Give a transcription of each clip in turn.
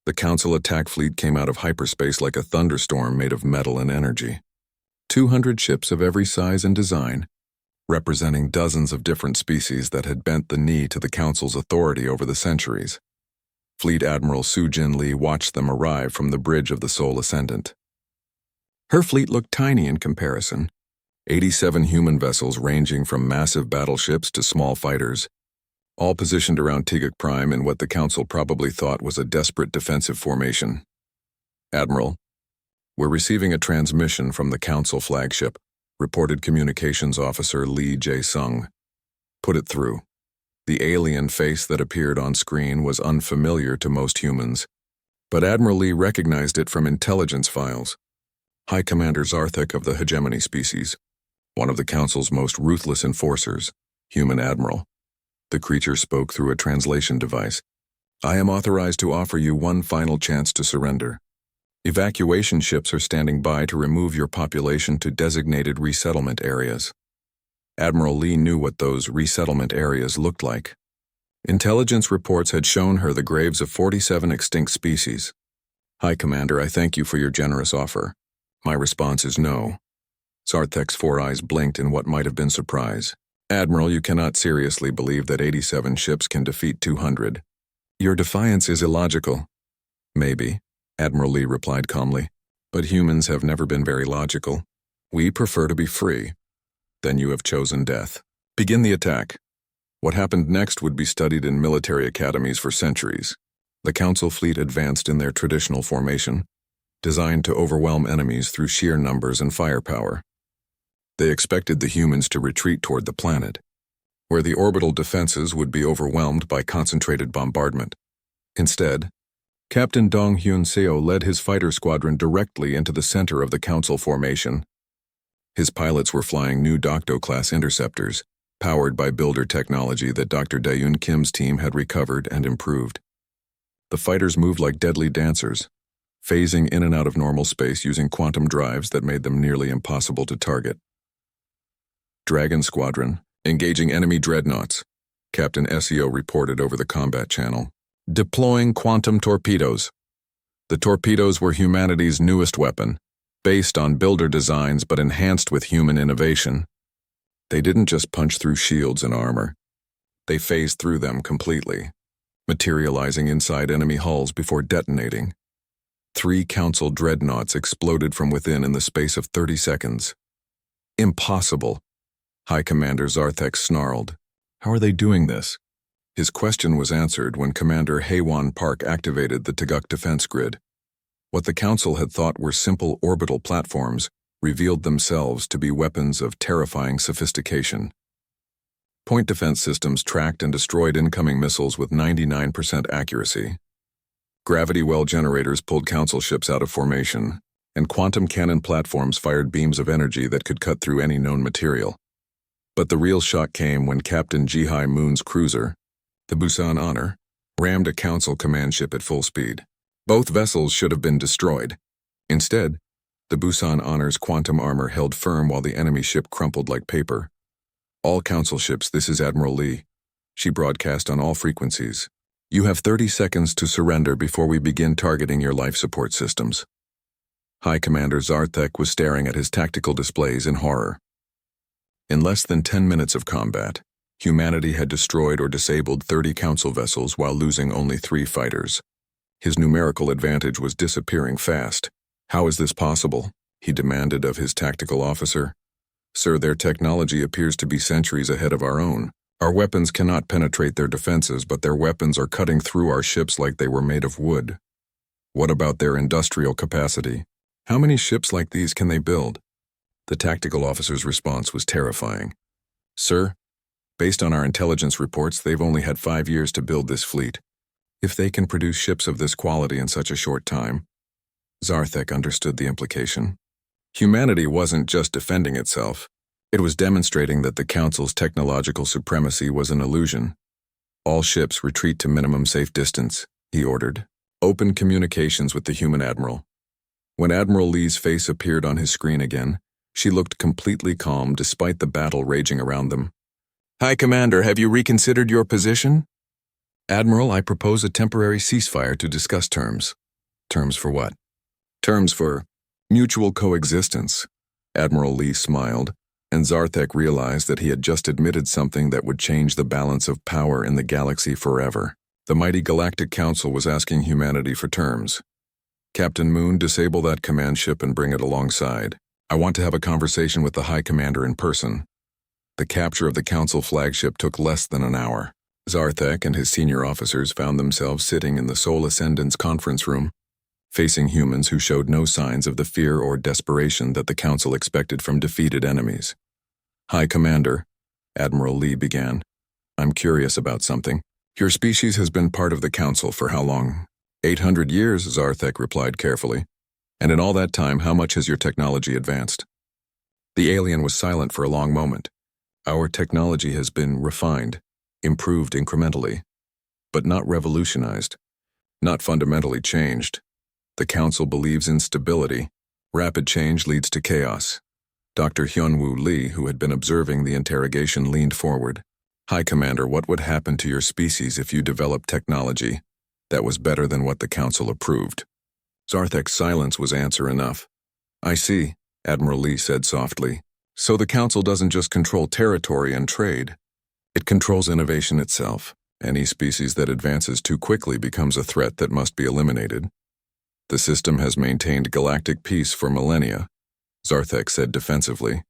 The Council attack fleet came out of hyperspace like a thunderstorm made of metal and energy. 200 ships of every size and design, representing dozens of different species that had bent the knee to the Council's authority over the centuries. Fleet Admiral Su-Jin Lee watched them arrive from the bridge of the Soul Ascendant. Her fleet looked tiny in comparison. 87 human vessels ranging from massive battleships to small fighters, all positioned around Tiguk Prime in what the Council probably thought was a desperate defensive formation. "Admiral, we're receiving a transmission from the Council flagship," reported Communications Officer Lee Jae-sung. "Put it through." The alien face that appeared on screen was unfamiliar to most humans, but Admiral Lee recognized it from intelligence files. High Commander Zarthek of the Hegemony species, one of the Council's most ruthless enforcers, human admiral. The creature spoke through a translation device. "I am authorized to offer you one final chance to surrender. Evacuation ships are standing by to remove your population to designated resettlement areas." Admiral Lee knew what those resettlement areas looked like. Intelligence reports had shown her the graves of 47 extinct species. "High Commander, I thank you for your generous offer. My response is no." Zarthek's 4 eyes blinked in what might have been surprise. "Admiral, you cannot seriously believe that 87 ships can defeat 200. Your defiance is illogical." "Maybe," Admiral Lee replied calmly, "but humans have never been very logical. We prefer to be free." "Then you have chosen death. Begin the attack." What happened next would be studied in military academies for centuries. The Council fleet advanced in their traditional formation, designed to overwhelm enemies through sheer numbers and firepower. They expected the humans to retreat toward the planet, where the orbital defenses would be overwhelmed by concentrated bombardment. Instead, Captain Dong Hyun Seo led his fighter squadron directly into the center of the Council formation. His pilots were flying new Docto-class interceptors, powered by builder technology that Dr. Daeun Kim's team had recovered and improved. The fighters moved like deadly dancers, phasing in and out of normal space using quantum drives that made them nearly impossible to target. "Dragon Squadron, engaging enemy dreadnoughts," Captain SEO reported over the combat channel. "Deploying quantum torpedoes." The torpedoes were humanity's newest weapon, based on builder designs but enhanced with human innovation. They didn't just punch through shields and armor. They phased through them completely, materializing inside enemy hulls before detonating. 3 Council dreadnoughts exploded from within in the space of 30 seconds. "Impossible," High Commander Zarthek snarled. "How are they doing this?" His question was answered when Commander Haewon Park activated the Tiguk defense grid. What the Council had thought were simple orbital platforms revealed themselves to be weapons of terrifying sophistication. Point defense systems tracked and destroyed incoming missiles with 99% accuracy. Gravity well generators pulled Council ships out of formation, and quantum cannon platforms fired beams of energy that could cut through any known material. But the real shock came when Captain Ji-Hai Moon's cruiser, the Busan Honor, rammed a Council command ship at full speed. Both vessels should have been destroyed. Instead, the Busan Honor's quantum armor held firm while the enemy ship crumpled like paper. "All Council ships, this is Admiral Lee." She broadcast on all frequencies. "You have 30 seconds to surrender before we begin targeting your life support systems." High Commander Zarthek was staring at his tactical displays in horror. In less than 10 minutes of combat, humanity had destroyed or disabled 30 Council vessels while losing only 3 fighters. His numerical advantage was disappearing fast. "How is this possible?" he demanded of his tactical officer. "Sir, their technology appears to be centuries ahead of our own. Our weapons cannot penetrate their defenses, but their weapons are cutting through our ships like they were made of wood." "What about their industrial capacity? How many ships like these can they build?" The tactical officer's response was terrifying. "Sir, based on our intelligence reports, they've only had 5 years to build this fleet. If they can produce ships of this quality in such a short time..." Zarthek understood the implication. Humanity wasn't just defending itself. It was demonstrating that the Council's technological supremacy was an illusion. "All ships retreat to minimum safe distance," he ordered. "Open communications with the human admiral." When Admiral Lee's face appeared on his screen again, she looked completely calm despite the battle raging around them. "High Commander, have you reconsidered your position?" Admiral, I propose a temporary ceasefire to discuss terms. Terms for what? Terms for mutual coexistence. Admiral Lee smiled, and Zarthek realized that he had just admitted something that would change the balance of power in the galaxy forever. The mighty Galactic Council was asking humanity for terms. Captain Moon, disable that command ship and bring it alongside. I want to have a conversation with the High Commander in person. The capture of the Council flagship took less than an hour. Zarthek and his senior officers found themselves sitting in the Soul Ascendant's conference room, facing humans who showed no signs of the fear or desperation that the Council expected from defeated enemies. High Commander, Admiral Lee began, I'm curious about something. Your species has been part of the Council for how long? 800 years, Zarthek replied carefully. And in all that time, how much has your technology advanced? The alien was silent for a long moment. Our technology has been refined, improved incrementally, but not revolutionized, not fundamentally changed. The Council believes in stability. Rapid change leads to chaos. Dr. Hyunwoo Lee, who had been observing the interrogation, leaned forward. High Commander, what would happen to your species if you developed technology that was better than what the Council approved? Zarthek's silence was answer enough. I see, Admiral Lee said softly. So the Council doesn't just control territory and trade. It controls innovation itself. Any species that advances too quickly becomes a threat that must be eliminated. The system has maintained galactic peace for millennia, Zarthek said defensively.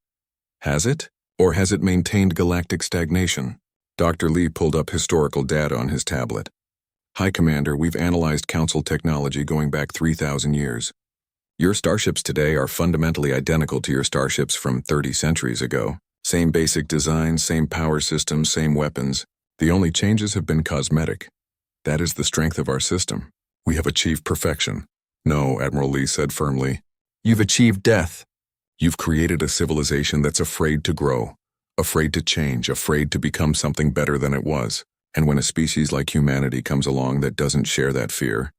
Has it? Or has it maintained galactic stagnation? Dr. Lee pulled up historical data on his tablet. High Commander, we've analyzed Council technology going back 3,000 years. Your starships today are fundamentally identical to your starships from 30 centuries ago. Same basic design, same power systems, same weapons. The only changes have been cosmetic. That is the strength of our system. We have achieved perfection. No, Admiral Lee said firmly. You've achieved death. You've created a civilization that's afraid to grow, afraid to change, afraid to become something better than it was. And when a species like humanity comes along that doesn't share that fear,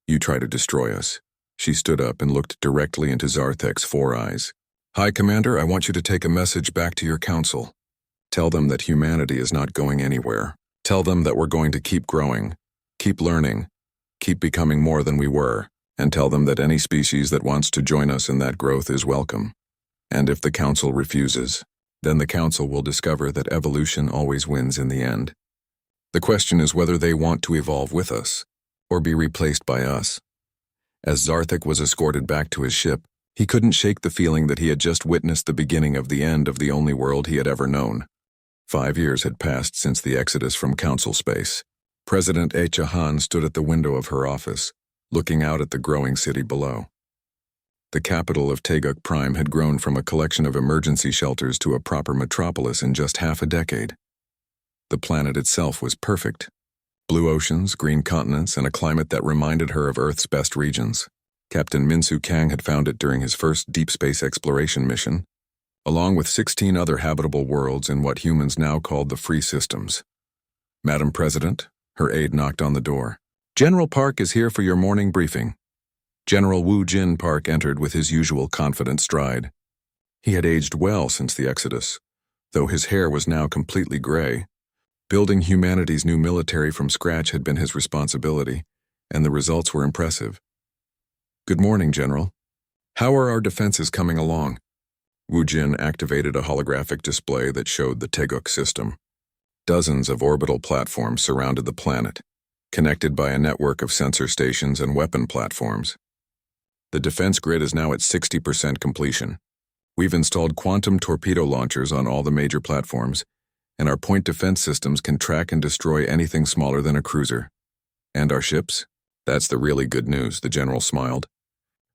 you try to destroy us. She stood up and looked directly into Zarthek's 4 eyes. High Commander, I want you to take a message back to your Council. Tell them that humanity is not going anywhere. Tell them that we're going to keep growing, keep learning, keep becoming more than we were, and tell them that any species that wants to join us in that growth is welcome. And if the Council refuses, then the Council will discover that evolution always wins in the end. The question is whether they want to evolve with us, or be replaced by us. As Zarthek was escorted back to his ship, he couldn't shake the feeling that he had just witnessed the beginning of the end of the only world he had ever known. 5 years had passed since the exodus from Council space. President Han stood at the window of her office, looking out at the growing city below. The capital of Teguk Prime had grown from a collection of emergency shelters to a proper metropolis in just half a decade. The planet itself was perfect. Blue oceans, green continents, and a climate that reminded her of Earth's best regions. Captain Minsu Kang had found it during his first deep space exploration mission, along with 16 other habitable worlds in what humans now called the Free Systems. Madam President, her aide knocked on the door. General Park is here for your morning briefing. General Wu Jin Park entered with his usual confident stride. He had aged well since the Exodus, though his hair was now completely gray. Building humanity's new military from scratch had been his responsibility, and the results were impressive. Good morning, General. How are our defenses coming along? Wu Jin activated a holographic display that showed the Teguk system. Dozens of orbital platforms surrounded the planet, connected by a network of sensor stations and weapon platforms. The defense grid is now at 60% completion. We've installed quantum torpedo launchers on all the major platforms, and our point defense systems can track and destroy anything smaller than a cruiser. And our ships? That's the really good news, the General smiled.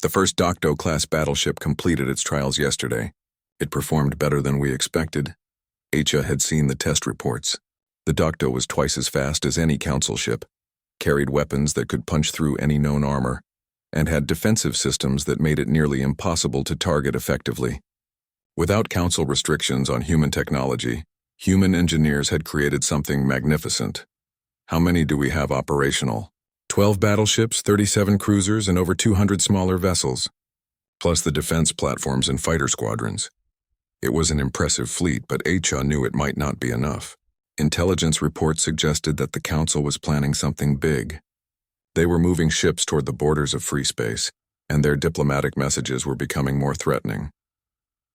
The first Docto-class battleship completed its trials yesterday. It performed better than we expected. HFY had seen the test reports. The Docto was twice as fast as any Council ship, carried weapons that could punch through any known armor, and had defensive systems that made it nearly impossible to target effectively. Without Council restrictions on human technology, human engineers had created something magnificent. How many do we have operational? 12 battleships, 37 cruisers, and over 200 smaller vessels, plus the defense platforms and fighter squadrons. It was an impressive fleet, but HFY knew it might not be enough. Intelligence reports suggested that the Council was planning something big. They were moving ships toward the borders of free space, and their diplomatic messages were becoming more threatening.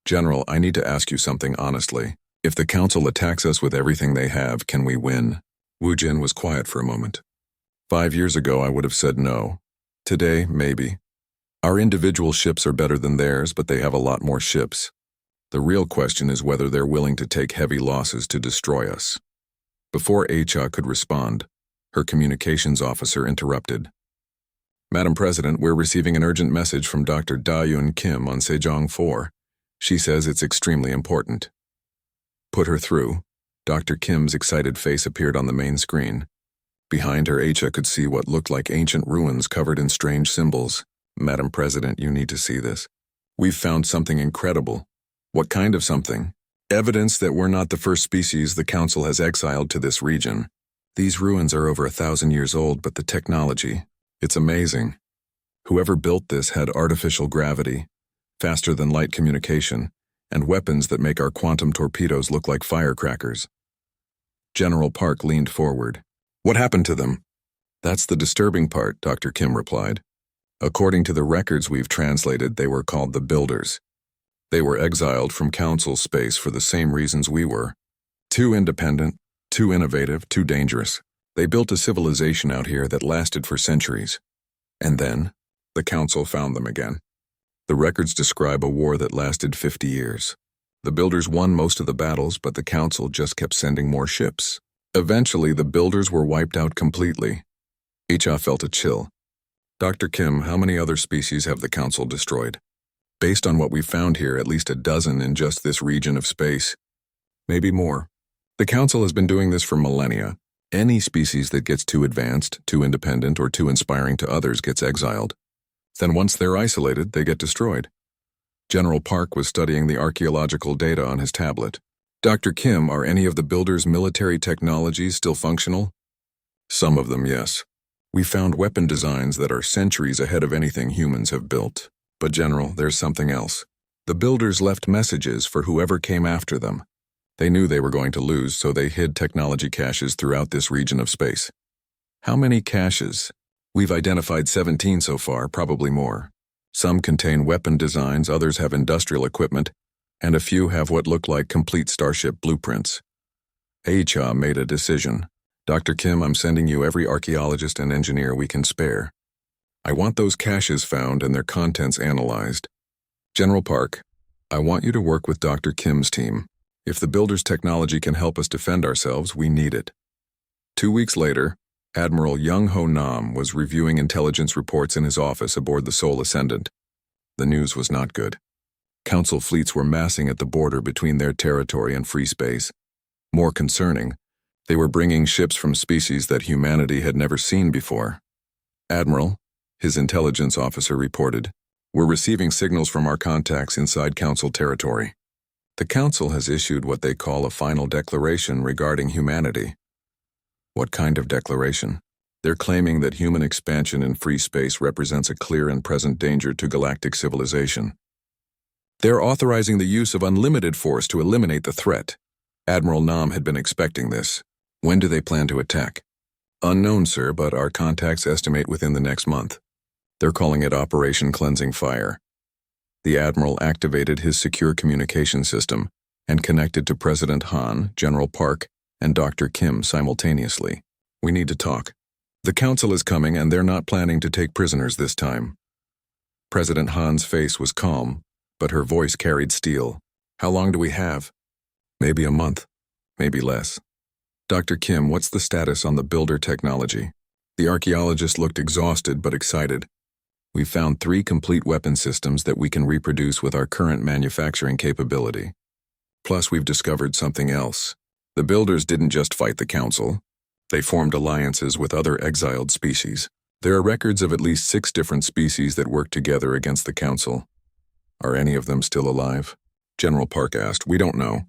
General, I need to ask you something honestly. If the Council attacks us with everything they have, can we win? Wu Jin was quiet for a moment. 5 years ago, I would have said no. Today, maybe. Our individual ships are better than theirs, but they have a lot more ships. The real question is whether they're willing to take heavy losses to destroy us. Before HFY could respond, her communications officer interrupted. Madam President, we're receiving an urgent message from Dr. Da-Yun Kim on Sejong 4. She says it's extremely important. Put her through. Dr. Kim's excited face appeared on the main screen. Behind her, HFY could see what looked like ancient ruins covered in strange symbols. Madam President, you need to see this. We've found something incredible. What kind of something? Evidence that we're not the first species the Council has exiled to this region. These ruins are over 1,000 years old, but the technology, it's amazing. Whoever built this had artificial gravity, faster than light communication, and weapons that make our quantum torpedoes look like firecrackers. General Park leaned forward. What happened to them? That's the disturbing part, Dr. Kim replied. According to the records we've translated, they were called the Builders. They were exiled from Council space for the same reasons we were. Too independent, too innovative, too dangerous. They built a civilization out here that lasted for centuries. And then, the Council found them again. The records describe a war that lasted 50 years. The Builders won most of the battles, but the Council just kept sending more ships. Eventually, the Builders were wiped out completely. HFY felt a chill. Dr. Kim, how many other species have the Council destroyed? Based on what we found here, at least a dozen in just this region of space. Maybe more. The Council has been doing this for millennia. Any species that gets too advanced, too independent, or too inspiring to others gets exiled. Then once they're isolated, they get destroyed. General Park was studying the archaeological data on his tablet. Dr. Kim, are any of the Builders' military technologies still functional? Some of them, yes. We found weapon designs that are centuries ahead of anything humans have built. But General, there's something else. The Builders left messages for whoever came after them. They knew they were going to lose, so they hid technology caches throughout this region of space. How many caches? We've identified 17 so far, probably more. Some contain weapon designs, others have industrial equipment, and a few have what look like complete starship blueprints. HFY made a decision. Dr. Kim, I'm sending you every archaeologist and engineer we can spare. I want those caches found and their contents analyzed. General Park, I want you to work with Dr. Kim's team. If the Builders' technology can help us defend ourselves, we need it. 2 weeks later, Admiral Young Ho Nam was reviewing intelligence reports in his office aboard the Seoul Ascendant. The news was not good. Council fleets were massing at the border between their territory and free space. More concerning, they were bringing ships from species that humanity had never seen before. Admiral, his intelligence officer reported, we're receiving signals from our contacts inside Council territory. The Council has issued what they call a final declaration regarding humanity. What kind of declaration? They're claiming that human expansion in free space represents a clear and present danger to galactic civilization. They're authorizing the use of unlimited force to eliminate the threat. Admiral Nam had been expecting this. When do they plan to attack? Unknown, sir, but our contacts estimate within the next month. They're calling it Operation Cleansing Fire. The Admiral activated his secure communication system and connected to President Han, General Park, and Dr. Kim simultaneously. We need to talk. The Council is coming and they're not planning to take prisoners this time. President Han's face was calm, but her voice carried steel. How long do we have? Maybe a month, maybe less. Dr. Kim, what's the status on the Builder technology? The archaeologist looked exhausted but excited. We've found 3 complete weapon systems that we can reproduce with our current manufacturing capability. Plus, we've discovered something else. The Builders didn't just fight the Council. They formed alliances with other exiled species. There are records of at least 6 different species that worked together against the Council. Are any of them still alive? General Park asked. We don't know,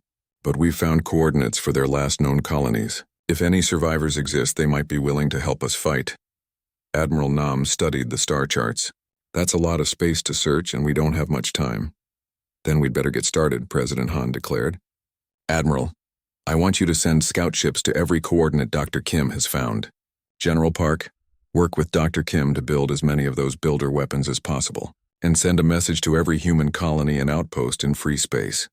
but we've found coordinates for their last known colonies. If any survivors exist, they might be willing to help us fight. Admiral Nam studied the star charts. That's a lot of space to search, and we don't have much time. Then we'd better get started, President Han declared. Admiral, I want you to send scout ships to every coordinate Dr. Kim has found. General Park, work with Dr. Kim to build as many of those builder weapons as possible, and send a message to every human colony and outpost in free space.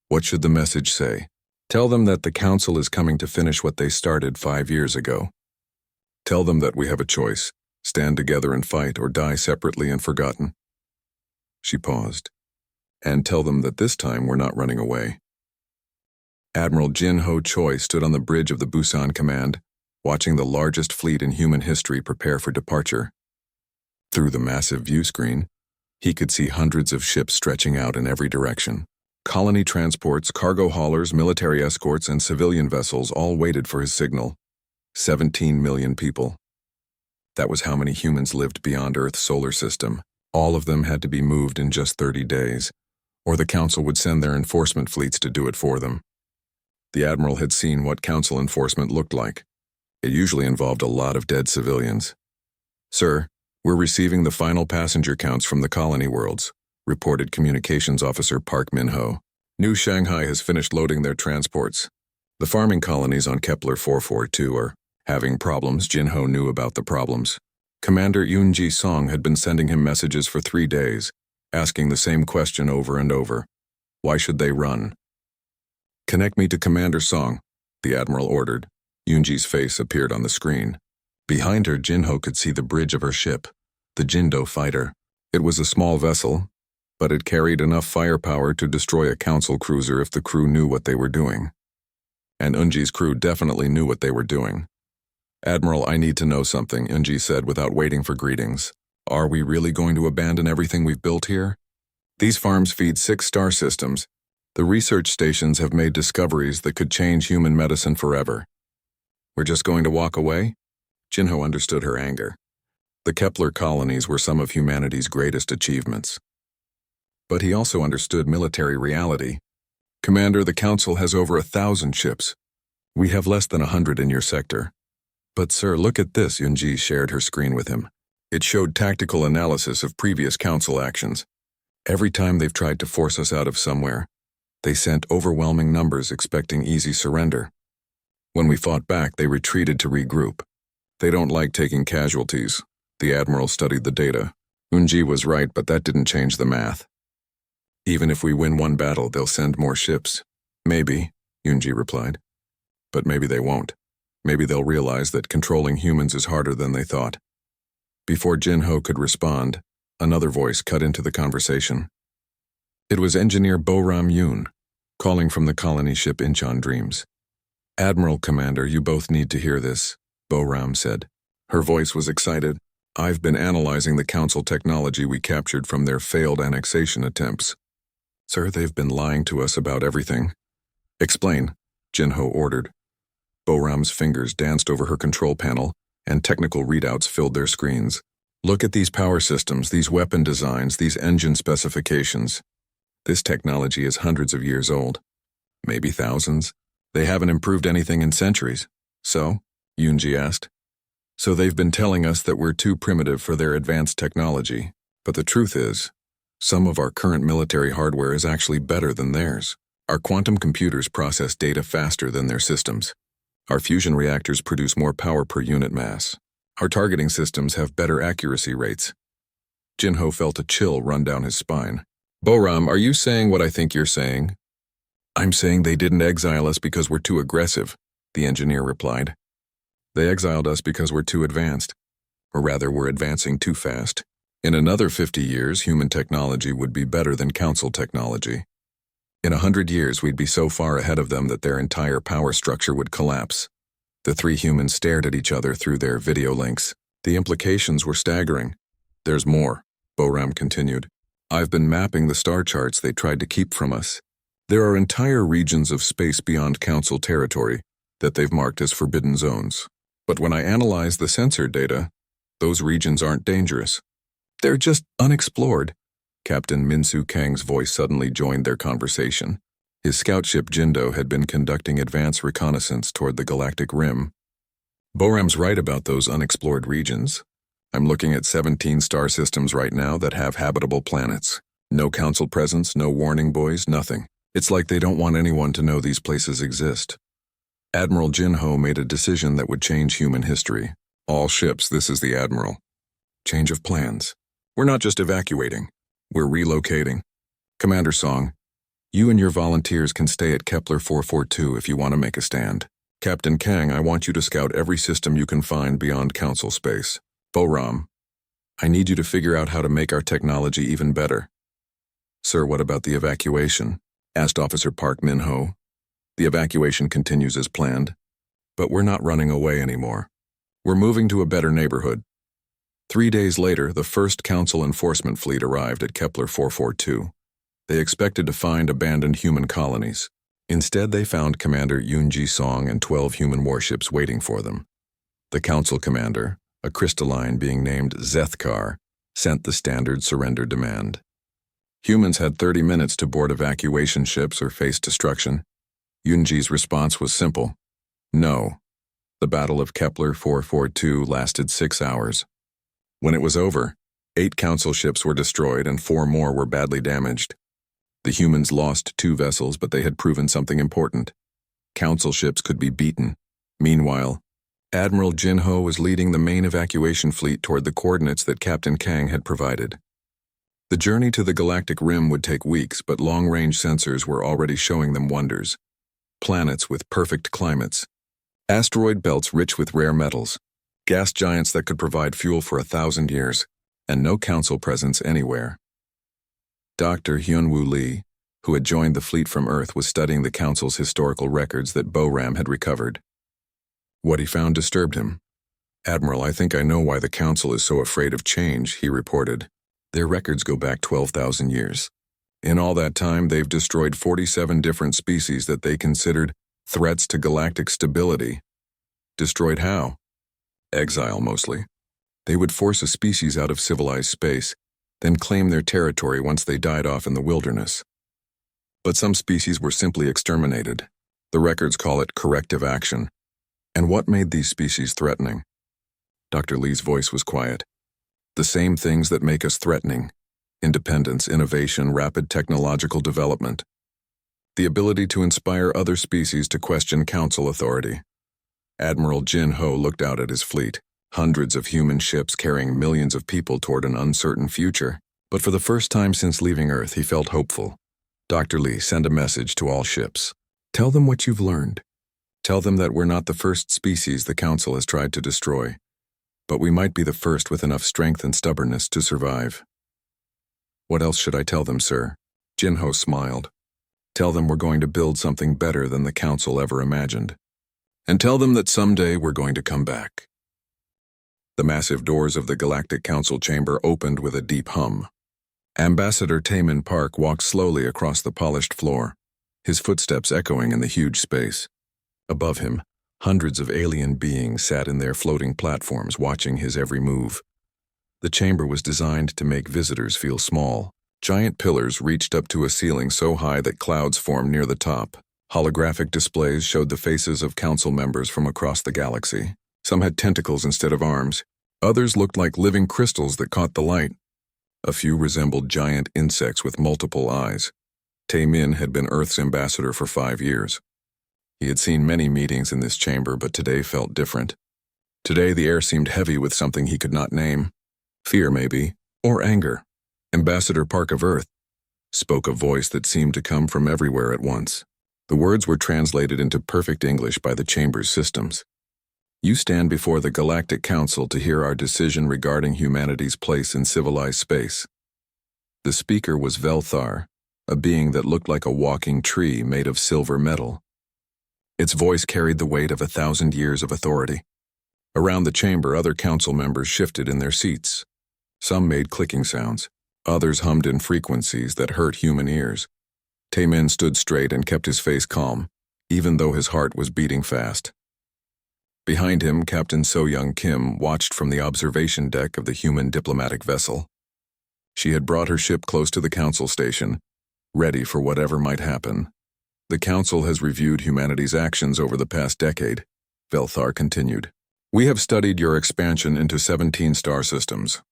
What should the message say? Tell them that the Council is coming to finish what they started 5 years ago. Tell them that we have a choice, stand together and fight or die separately and forgotten. She paused. And tell them that this time we're not running away. Admiral Jin Ho Choi stood on the bridge of the Busan Command, watching the largest fleet in human history prepare for departure. Through the massive view screen, he could see hundreds of ships stretching out in every direction. Colony transports, cargo haulers, military escorts, and civilian vessels all waited for his signal. 17 million people. That was how many humans lived beyond Earth's solar system. All of them had to be moved in just 30 days, or the Council would send their enforcement fleets to do it for them. The Admiral had seen what Council enforcement looked like. It usually involved a lot of dead civilians. Sir, we're receiving the final passenger counts from the colony worlds, reported Communications Officer Park Min-ho. New Shanghai has finished loading their transports. The farming colonies on Kepler 442 are having problems. Jin-ho knew about the problems. Commander Yoon-ji Song had been sending him messages for 3 days, asking the same question over and over. Why should they run? Connect me to Commander Song, the Admiral ordered. Yoon-ji's face appeared on the screen. Behind her, Jin-ho could see the bridge of her ship, the Jindo fighter. It was a small vessel, but it carried enough firepower to destroy a Council cruiser if the crew knew what they were doing. And Eunji's crew definitely knew what they were doing. Admiral, I need to know something, Eunji said without waiting for greetings. Are we really going to abandon everything we've built here? These farms feed 6 star systems. The research stations have made discoveries that could change human medicine forever. We're just going to walk away? Jin-ho understood her anger. The Kepler colonies were some of humanity's greatest achievements. But he also understood military reality. Commander, the Council has over 1,000 ships. We have less than 100 in your sector. But sir, look at this, Yoon-ji shared her screen with him. It showed tactical analysis of previous Council actions. Every time they've tried to force us out of somewhere, they sent overwhelming numbers expecting easy surrender. When we fought back, they retreated to regroup. They don't like taking casualties. The Admiral studied the data. Eunji was right, but that didn't change the math. Even if we win one battle, they'll send more ships. Maybe, Yoon-ji replied. But maybe they won't. Maybe they'll realize that controlling humans is harder than they thought. Before Jin-ho could respond, another voice cut into the conversation. It was Engineer Bo-ram Yoon, calling from the colony ship Incheon Dreams. Admiral, Commander, you both need to hear this, Bo-ram said. Her voice was excited. I've been analyzing the Council technology we captured from their failed annexation attempts. Sir, they've been lying to us about everything. Explain, Jin-ho ordered. Bo-ram's fingers danced over her control panel, and technical readouts filled their screens. Look at these power systems, these weapon designs, these engine specifications. This technology is hundreds of years old. Maybe thousands. They haven't improved anything in centuries. So? Yoon-ji asked. So they've been telling us that we're too primitive for their advanced technology. But the truth is, some of our current military hardware is actually better than theirs. Our quantum computers process data faster than their systems. Our fusion reactors produce more power per unit mass. Our targeting systems have better accuracy rates. Jin-ho felt a chill run down his spine. Bo-ram, are you saying what I think you're saying? I'm saying they didn't exile us because we're too aggressive, the engineer replied. They exiled us because we're too advanced. Or rather, we're advancing too fast. In another 50 years, human technology would be better than Council technology. In 100 years, we'd be so far ahead of them that their entire power structure would collapse. The 3 humans stared at each other through their video links. The implications were staggering. There's more, Bo-ram continued. I've been mapping the star charts they tried to keep from us. There are entire regions of space beyond Council territory that they've marked as forbidden zones. But when I analyze the sensor data, those regions aren't dangerous. They're just unexplored. Captain Min-soo Kang's voice suddenly joined their conversation. His scout ship Jindo had been conducting advance reconnaissance toward the Galactic Rim. Bo-ram's right about those unexplored regions. I'm looking at 17 star systems right now that have habitable planets. No Council presence, no warning buoys, nothing. It's like they don't want anyone to know these places exist. Admiral Jinho made a decision that would change human history. All ships, this is the Admiral. Change of plans. We're not just evacuating. We're relocating. Commander Song, you and your volunteers can stay at Kepler 442 if you want to make a stand. Captain Kang, I want you to scout every system you can find beyond Council space. Boram, I need you to figure out how to make our technology even better. Sir, what about the evacuation? Asked Officer Park Min-ho. The evacuation continues as planned, but we're not running away anymore. We're moving to a better neighborhood. 3 days later, the first Council enforcement fleet arrived at Kepler 442. They expected to find abandoned human colonies. Instead, they found Commander Yoon-ji Song and 12 human warships waiting for them. The Council commander, a crystalline being named Zethkar, sent the standard surrender demand. Humans had 30 minutes to board evacuation ships or face destruction. Yoon-ji's response was simple: no. The Battle of Kepler 442 lasted 6 hours. When it was over, 8 Council ships were destroyed and 4 more were badly damaged. The humans lost 2 vessels, but they had proven something important. Council ships could be beaten. Meanwhile, Admiral Jinho was leading the main evacuation fleet toward the coordinates that Captain Kang had provided. The journey to the galactic rim would take weeks, but long-range sensors were already showing them wonders. Planets with perfect climates, asteroid belts rich with rare metals, gas giants that could provide fuel for 1,000 years, and no Council presence anywhere. Dr. Hyun-woo Lee, who had joined the fleet from Earth, was studying the Council's historical records that Boram had recovered. What he found disturbed him. Admiral, I think I know why the Council is so afraid of change, he reported. Their records go back 12,000 years. In all that time, they've destroyed 47 different species that they considered threats to galactic stability. Destroyed how? Exile, mostly. They would force a species out of civilized space, then claim their territory once they died off in the wilderness. But some species were simply exterminated. The records call it corrective action. And what made these species threatening? Dr. Lee's voice was quiet. The same things that make us threatening: independence, innovation, rapid technological development. The ability to inspire other species to question Council authority. Admiral Jinho looked out at his fleet, hundreds of human ships carrying millions of people toward an uncertain future. But for the first time since leaving Earth, he felt hopeful. Dr. Lee, send a message to all ships. Tell them what you've learned. Tell them that we're not the first species the Council has tried to destroy, but we might be the first with enough strength and stubbornness to survive. What else should I tell them, sir? Jinho smiled. Tell them we're going to build something better than the Council ever imagined. And tell them that someday we're going to come back. The massive doors of the Galactic Council chamber opened with a deep hum. Ambassador Taemin Park walked slowly across the polished floor, his footsteps echoing in the huge space. Above him, hundreds of alien beings sat in their floating platforms watching his every move. The chamber was designed to make visitors feel small. Giant pillars reached up to a ceiling so high that clouds formed near the top. Holographic displays showed the faces of Council members from across the galaxy. Some had tentacles instead of arms. Others looked like living crystals that caught the light. A few resembled giant insects with multiple eyes. Taemin had been Earth's ambassador for 5 years. He had seen many meetings in this chamber, but today felt different. Today the air seemed heavy with something he could not name. Fear, maybe, or anger. Ambassador Park of Earth spoke a voice that seemed to come from everywhere at once. The words were translated into perfect English by the chamber's systems. You stand before the Galactic Council to hear our decision regarding humanity's place in civilized space. The speaker was Velthar, a being that looked like a walking tree made of silver metal. Its voice carried the weight of 1,000 years of authority. Around the chamber, other Council members shifted in their seats. Some made clicking sounds. Others hummed in frequencies that hurt human ears. Taemin stood straight and kept his face calm, even though his heart was beating fast. Behind him, Captain So-Young Kim watched from the observation deck of the human diplomatic vessel. She had brought her ship close to the Council station, ready for whatever might happen. The Council has reviewed humanity's actions over the past decade, Velthar continued. We have studied your expansion into 17 star systems.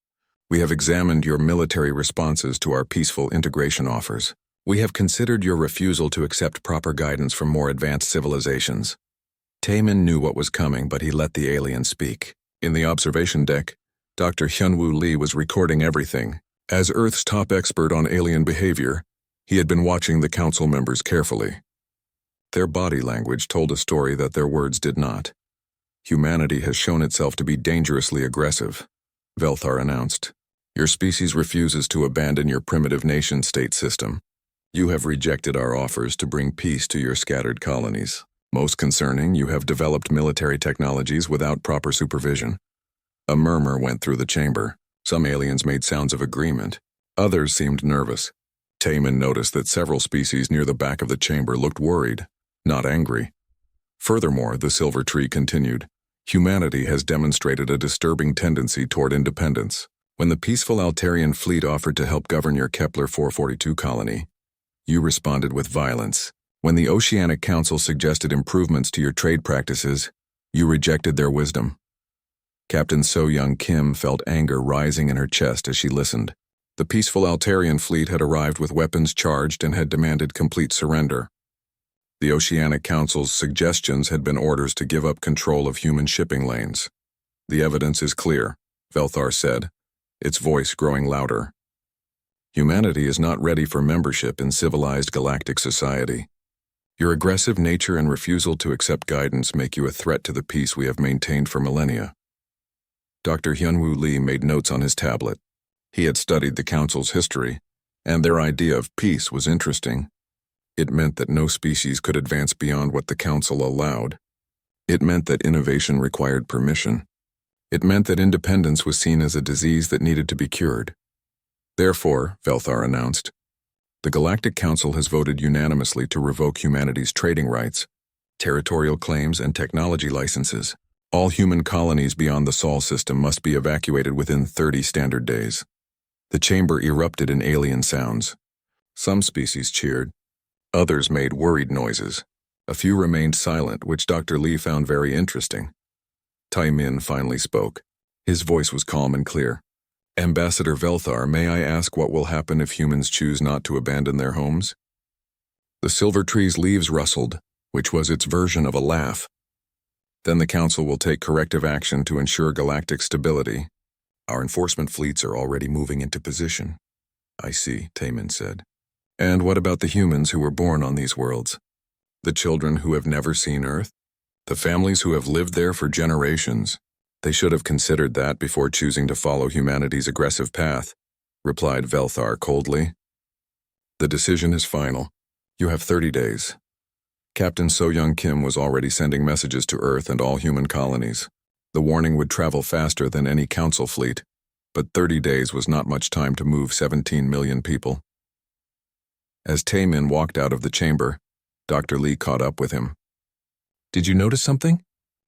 We have examined your military responses to our peaceful integration offers. We have considered your refusal to accept proper guidance from more advanced civilizations. Taemin knew what was coming, but he let the alien speak. In the observation deck, Dr. Hyunwoo Lee was recording everything. As Earth's top expert on alien behavior, he had been watching the council members carefully. Their body language told a story that their words did not. Humanity has shown itself to be dangerously aggressive, Velthar announced. Your species refuses to abandon your primitive nation-state system. You have rejected our offers to bring peace to your scattered colonies. Most concerning, you have developed military technologies without proper supervision. A murmur went through the chamber. Some aliens made sounds of agreement. Others seemed nervous. Taemin noticed that several species near the back of the chamber looked worried, not angry. Furthermore, the silver tree continued. Humanity has demonstrated a disturbing tendency toward independence. When the peaceful Altarian fleet offered to help govern your Kepler 442 colony, you responded with violence. When the Oceanic Council suggested improvements to your trade practices, you rejected their wisdom. Captain So-Young Kim felt anger rising in her chest as she listened. The peaceful Altarian fleet had arrived with weapons charged and had demanded complete surrender. The Oceanic Council's suggestions had been orders to give up control of human shipping lanes. The evidence is clear, Velthar said, its voice growing louder. Humanity is not ready for membership in civilized galactic society. Your aggressive nature and refusal to accept guidance make you a threat to the peace we have maintained for millennia. Dr. Hyunwoo Lee made notes on his tablet. He had studied the Council's history, and their idea of peace was interesting. It meant that no species could advance beyond what the Council allowed. It meant that innovation required permission. It meant that independence was seen as a disease that needed to be cured. Therefore, Velthar announced, the Galactic Council has voted unanimously to revoke humanity's trading rights, territorial claims, and technology licenses. All human colonies beyond the Sol system must be evacuated within 30 standard days. The chamber erupted in alien sounds. Some species cheered. Others made worried noises. A few remained silent, which Dr. Lee found very interesting. Taemin finally spoke. His voice was calm and clear. Ambassador Velthar, may I ask what will happen if humans choose not to abandon their homes? The silver tree's leaves rustled, which was its version of a laugh. Then the Council will take corrective action to ensure galactic stability. Our enforcement fleets are already moving into position. I see, Taemin said. And what about the humans who were born on these worlds? The children who have never seen Earth? The families who have lived there for generations? They should have considered that before choosing to follow humanity's aggressive path, replied Velthar coldly. The decision is final. You have 30 days. Captain So-Young Kim was already sending messages to Earth and all human colonies. The warning would travel faster than any Council fleet, but 30 days was not much time to move 17 million people. As Taemin walked out of the chamber, Dr. Lee caught up with him. Did you notice something?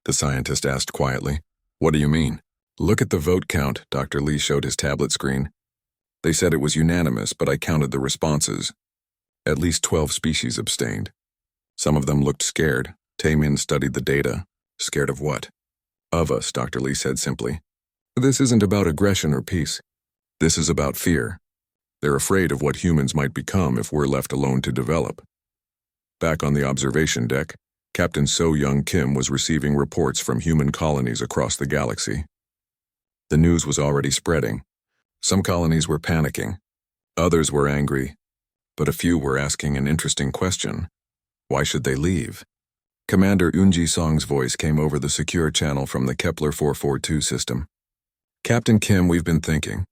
The scientist asked quietly. What do you mean? Look at the vote count, Dr. Lee showed his tablet screen. They said it was unanimous, but I counted the responses. At least 12 species abstained. Some of them looked scared. Taemin studied the data. Scared of what? Of us, Dr. Lee said simply. This isn't about aggression or peace. This is about fear. They're afraid of what humans might become if we're left alone to develop. Back on the observation deck, Captain So-Young Kim was receiving reports from human colonies across the galaxy. The news was already spreading. Some colonies were panicking. Others were angry. But a few were asking an interesting question. Why should they leave? Commander Eun Song's voice came over the secure channel from the Kepler 442 system. Captain Kim, we've been thinking.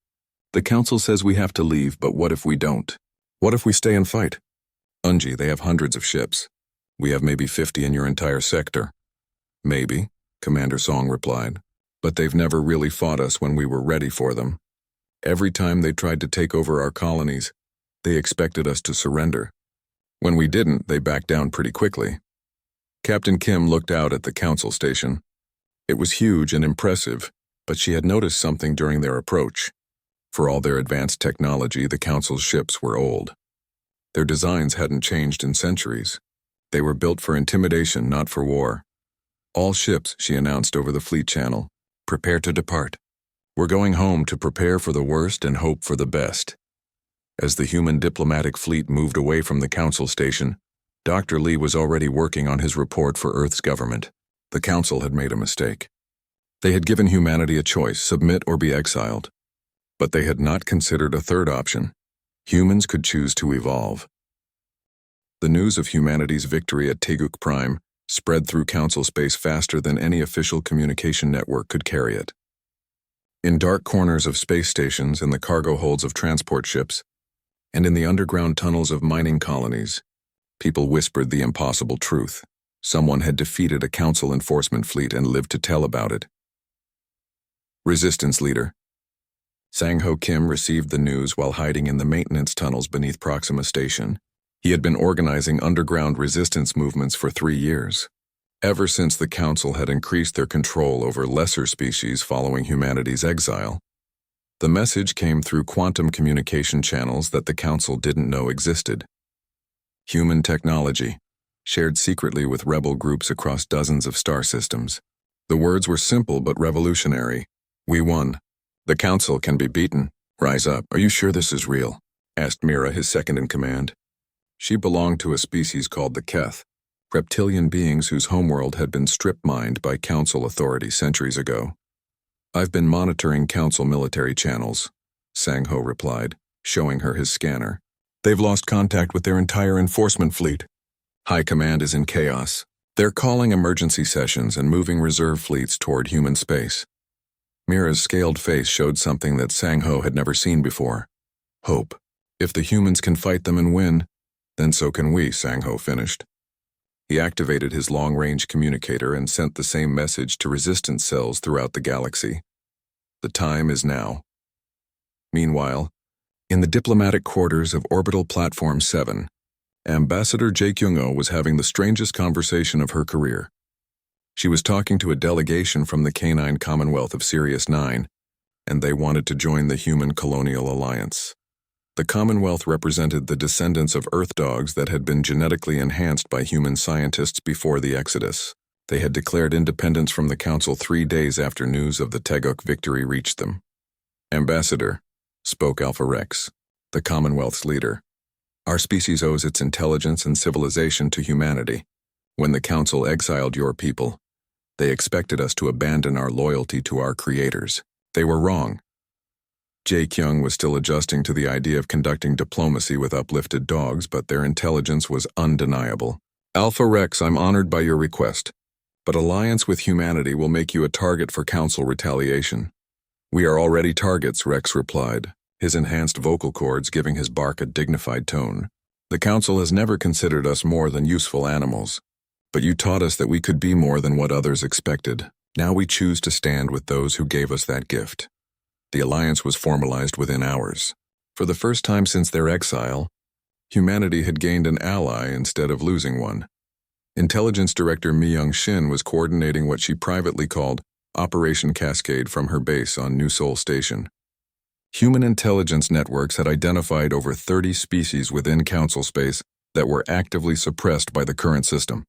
The Council says we have to leave, but what if we don't? What if we stay and fight? Unji, they have hundreds of ships. We have maybe 50 in your entire sector. Maybe, Commander Song replied. But they've never really fought us when we were ready for them. Every time they tried to take over our colonies, they expected us to surrender. When we didn't, they backed down pretty quickly. Captain Kim looked out at the Council station. It was huge and impressive, but she had noticed something during their approach. For all their advanced technology, the Council's ships were old. Their designs hadn't changed in centuries. They were built for intimidation, not for war. All ships, she announced over the fleet channel, prepare to depart. We're going home to prepare for the worst and hope for the best. As the human diplomatic fleet moved away from the Council station, Dr. Lee was already working on his report for Earth's government. The Council had made a mistake. They had given humanity a choice, submit or be exiled. But they had not considered a third option. Humans could choose to evolve. The news of humanity's victory at Teguk Prime spread through Council space faster than any official communication network could carry it. In dark corners of space stations, in the cargo holds of transport ships, and in the underground tunnels of mining colonies, people whispered the impossible truth. Someone had defeated a Council enforcement fleet and lived to tell about it. Resistance leader Sang-Ho Kim received the news while hiding in the maintenance tunnels beneath Proxima Station. He had been organizing underground resistance movements for 3 years, ever since the Council had increased their control over lesser species following humanity's exile. The message came through quantum communication channels that the Council didn't know existed. Human technology, shared secretly with rebel groups across dozens of star systems. The words were simple but revolutionary. "We won. The Council can be beaten. Rise up. Are you sure this is real?" asked Mira, his second-in-command. She belonged to a species called the Keth, reptilian beings whose homeworld had been strip-mined by Council authority centuries ago. "I've been monitoring Council military channels," Sang-Ho replied, showing her his scanner. "They've lost contact with their entire enforcement fleet. High Command is in chaos. They're calling emergency sessions and moving reserve fleets toward human space." Mira's scaled face showed something that Sang-Ho had never seen before. Hope. "If the humans can fight them and win, then so can we," Sang-Ho finished. He activated his long-range communicator and sent the same message to resistance cells throughout the galaxy. The time is now. Meanwhile, in the diplomatic quarters of Orbital Platform 7, Ambassador Jae Kyung-oh was having the strangest conversation of her career. She was talking to a delegation from the Canine Commonwealth of Sirius 9, and they wanted to join the Human Colonial Alliance. The Commonwealth represented the descendants of Earth dogs that had been genetically enhanced by human scientists before the Exodus. They had declared independence from the Council 3 days after news of the Teguk victory reached them. "Ambassador," spoke Alpha Rex, the Commonwealth's leader, "our species owes its intelligence and civilization to humanity. When the Council exiled your people, they expected us to abandon our loyalty to our creators. They were wrong." Jae Kyung was still adjusting to the idea of conducting diplomacy with uplifted dogs, but their intelligence was undeniable. "Alpha Rex, I'm honored by your request, but alliance with humanity will make you a target for Council retaliation." "We are already targets," Rex replied, his enhanced vocal cords giving his bark a dignified tone. "The Council has never considered us more than useful animals. But you taught us that we could be more than what others expected. Now we choose to stand with those who gave us that gift." The alliance was formalized within hours. For the first time since their exile, humanity had gained an ally instead of losing one. Intelligence Director Mi Young-shin was coordinating what she privately called Operation Cascade from her base on New Seoul Station. Human intelligence networks had identified over 30 species within Council space that were actively suppressed by the current system.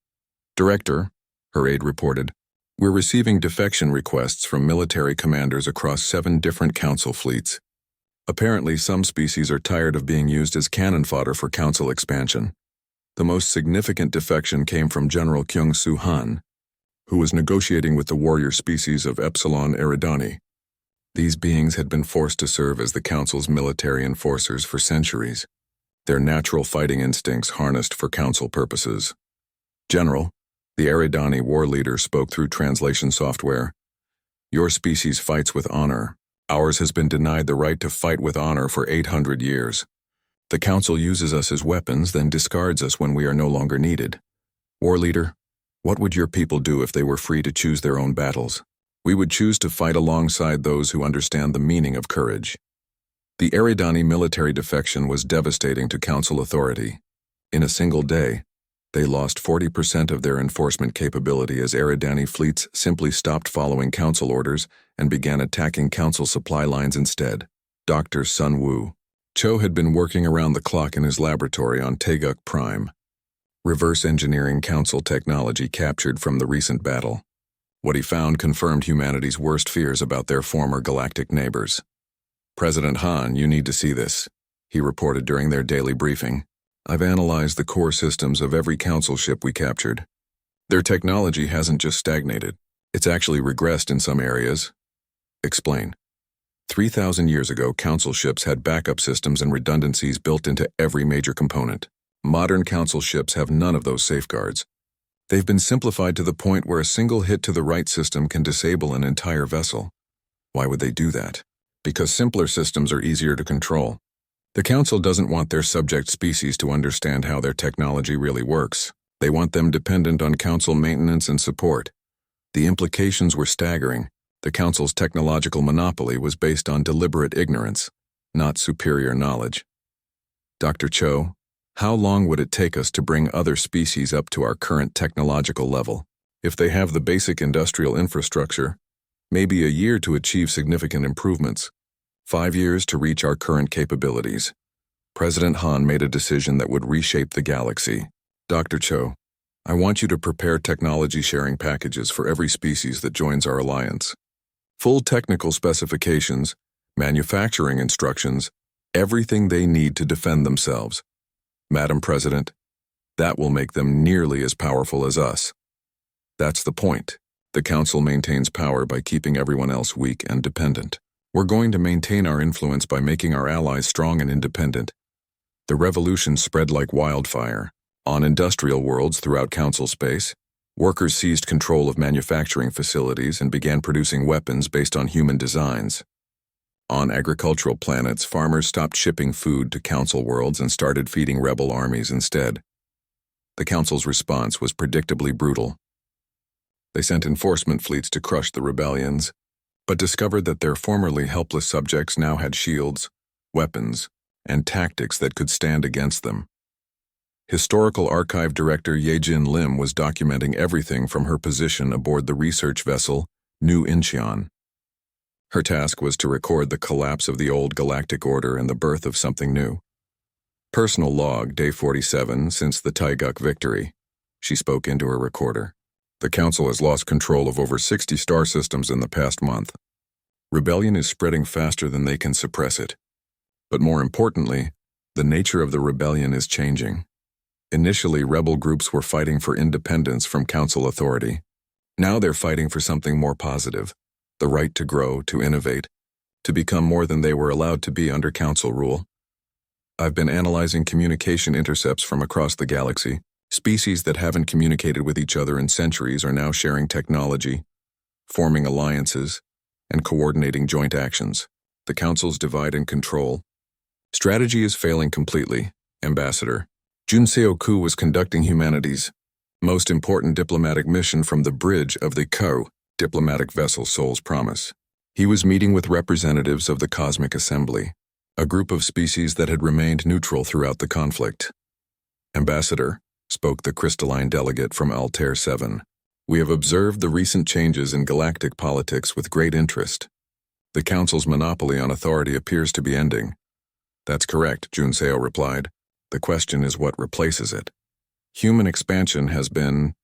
"Director," her aide reported, "we're receiving defection requests from military commanders across 7 different Council fleets. Apparently, some species are tired of being used as cannon fodder for Council expansion." The most significant defection came from General Kyung-Soo Han, who was negotiating with the warrior species of Epsilon Eridani. These beings had been forced to serve as the Council's military enforcers for centuries, their natural fighting instincts harnessed for Council purposes. "General," the Eridani war leader spoke through translation software, "your species fights with honor. Ours has been denied the right to fight with honor for 800 years. The Council uses us as weapons, then discards us when we are no longer needed. War leader, what would your people do if they were free to choose their own battles?" "We would choose to fight alongside those who understand the meaning of courage." The Eridani military defection was devastating to Council authority. In a single day, they lost 40% of their enforcement capability as Eridani fleets simply stopped following Council orders and began attacking Council supply lines instead. Dr. Sun Woo Cho had been working around the clock in his laboratory on Teguk Prime, reverse engineering Council technology captured from the recent battle. What he found confirmed humanity's worst fears about their former galactic neighbors. "President Han, you need to see this," he reported during their daily briefing. "I've analyzed the core systems of every council ship we captured. Their technology hasn't just stagnated. It's actually regressed in some areas." Explain. 3,000 years ago, council ships had backup systems and redundancies built into every major component. Modern council ships have none of those safeguards. They've been simplified to the point where a single hit to the right system can disable an entire vessel. Why would they do that? Because simpler systems are easier to control. The Council doesn't want their subject species to understand how their technology really works. They want them dependent on Council maintenance and support. The implications were staggering. The Council's technological monopoly was based on deliberate ignorance, not superior knowledge. Dr. Cho, how long would it take us to bring other species up to our current technological level? If they have the basic industrial infrastructure, maybe a year to achieve significant improvements, 5 years to reach our current capabilities. President Han made a decision that would reshape the galaxy. Dr. Cho, I want you to prepare technology sharing packages for every species that joins our alliance. Full technical specifications, manufacturing instructions, everything they need to defend themselves. Madam President, that will make them nearly as powerful as us. That's the point. The Council maintains power by keeping everyone else weak and dependent. We're going to maintain our influence by making our allies strong and independent. The revolution spread like wildfire. On industrial worlds throughout Council space, workers seized control of manufacturing facilities and began producing weapons based on human designs. On agricultural planets, farmers stopped shipping food to Council worlds and started feeding rebel armies instead. The Council's response was predictably brutal. They sent enforcement fleets to crush the rebellions, but discovered that their formerly helpless subjects now had shields, weapons, and tactics that could stand against them. Historical Archive Director Yejin Lim was documenting everything from her position aboard the research vessel New Incheon. Her task was to record the collapse of the old galactic order and the birth of something new. Personal log, day 47, since the Taiguk victory. She spoke into her recorder. The Council has lost control of over 60 star systems in the past month. Rebellion is spreading faster than they can suppress it. But more importantly, the nature of the rebellion is changing. Initially, rebel groups were fighting for independence from Council authority. Now they're fighting for something more positive, the right to grow, to innovate, to become more than they were allowed to be under Council rule. I've been analyzing communication intercepts from across the galaxy. Species that haven't communicated with each other in centuries are now sharing technology, forming alliances, and coordinating joint actions. The Council's divide and control. Strategy is failing completely, Ambassador. Junseo Ku was conducting humanity's most important diplomatic mission from the bridge of the Ko diplomatic vessel Soul's Promise. He was meeting with representatives of the Cosmic Assembly, a group of species that had remained neutral throughout the conflict. Ambassador, spoke the crystalline delegate from Altair 7, we have observed the recent changes in galactic politics with great interest. The Council's monopoly on authority appears to be ending. That's correct, Junseo replied. The question is what replaces it. Human expansion has been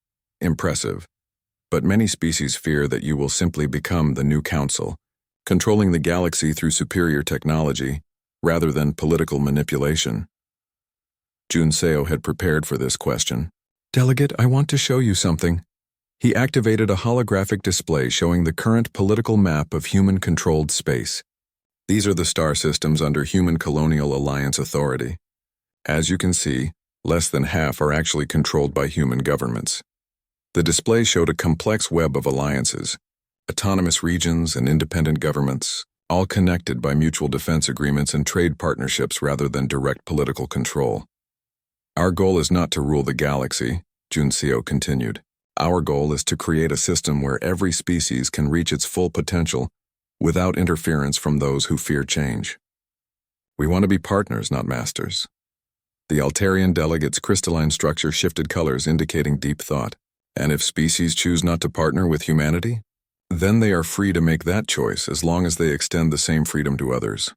impressive, but many species fear that you will simply become the new Council, controlling the galaxy through superior technology rather than political manipulation. Junseo had prepared for this question. Delegate, I want to show you something. He activated a holographic display showing the current political map of human-controlled space. These are the star systems under Human Colonial Alliance authority. As you can see, less than half are actually controlled by human governments. The display showed a complex web of alliances, autonomous regions and independent governments, all connected by mutual defense agreements and trade partnerships rather than direct political control. Our goal is not to rule the galaxy, Junseo continued. Our goal is to create a system where every species can reach its full potential without interference from those who fear change. We want to be partners, not masters. The Altarian delegate's crystalline structure shifted colors indicating deep thought. And if species choose not to partner with humanity, then they are free to make that choice as long as they extend the same freedom to others.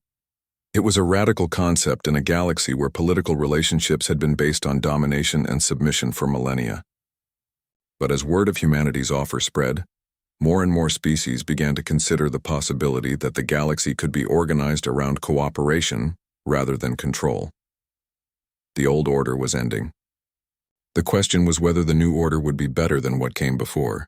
It was a radical concept in a galaxy where political relationships had been based on domination and submission for millennia. But as word of humanity's offer spread, more and more species began to consider the possibility that the galaxy could be organized around cooperation rather than control. The old order was ending. The question was whether the new order would be better than what came before.